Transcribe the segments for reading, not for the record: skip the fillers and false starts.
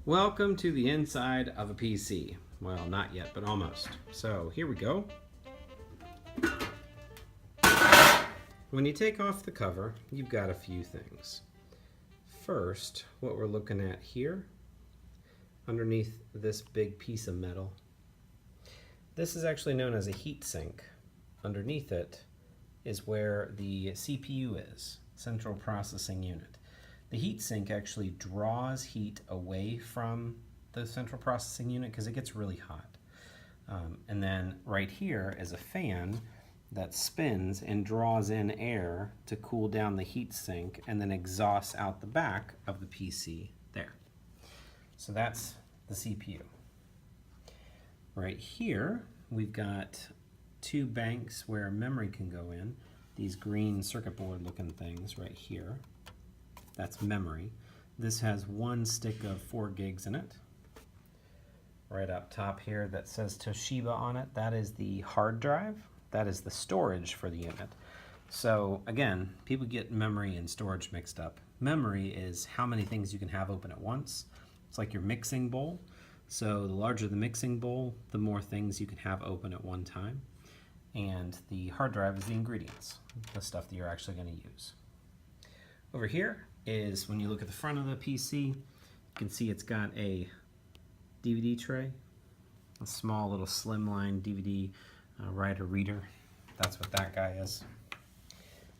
Welcome to the inside of a PC. Well, not yet, but almost. So here we go. When you take off the cover, you've got a few things. First, what we're looking at here, underneath this big piece of metal, this is actually known as a heat sink. Underneath it is where the CPU is, Central Processing Unit. The heat sink actually draws heat away from the central processing unit because it gets really hot. And then right here is a fan that spins and draws in air to cool down the heat sink and then exhausts out the back of the PC there. So that's the CPU. Right here we've got two banks where memory can go in. These green circuit board looking things right here. That's memory. This has one stick of 4 gigs in it. Right up top here that says Toshiba on it, that is the hard drive. That is the storage for the unit. So again, people get memory and storage mixed up. Memory is how many things you can have open at once. It's like your mixing bowl. So the larger the mixing bowl, the more things you can have open at one time. And the hard drive is the ingredients, the stuff that you're actually going to use. Over here is when you look at the front of the PC, you can see it's got a DVD tray, a small little slimline DVD writer reader. That's what that guy is.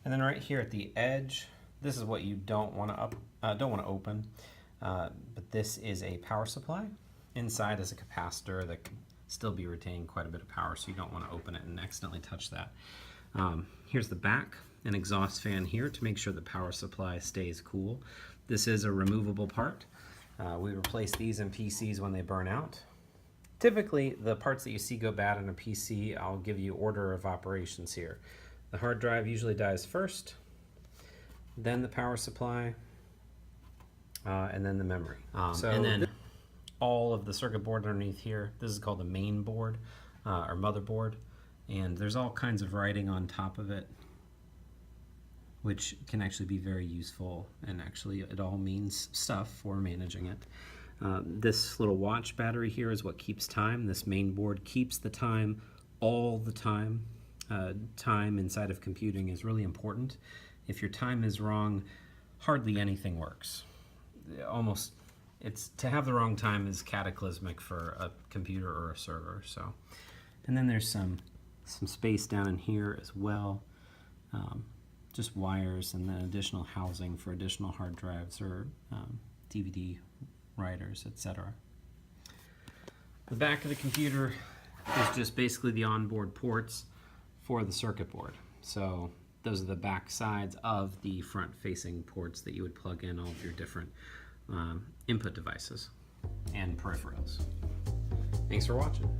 And then right here at the edge, this is what you don't want to open, but this is a power supply. Inside is a capacitor that can still be retaining quite a bit of power, so you don't want to open it and accidentally touch that. Here's the back, an exhaust fan here to make sure the power supply stays cool. This is a removable part. We replace these in PCs when they burn out. Typically, the parts that you see go bad in a PC, I'll give you order of operations here. The hard drive usually dies first, then the power supply, and then the memory. And then all of the circuit board underneath here, this is called the main board or motherboard, and there's all kinds of writing on top of it, which can actually be very useful, and actually it all means stuff for managing it. This little watch battery here is what keeps time. This main board keeps the time all the time. Time inside of computing is really important. If your time is wrong, hardly anything works. To have the wrong time is cataclysmic for a computer or a server. So, and then there's some space down in here as well. Just wires and then additional housing for additional hard drives or DVD writers, etc. The back of the computer is just basically the onboard ports for the circuit board. So those are the back sides of the front-facing ports that you would plug in all of your different input devices and peripherals. Thanks for watching.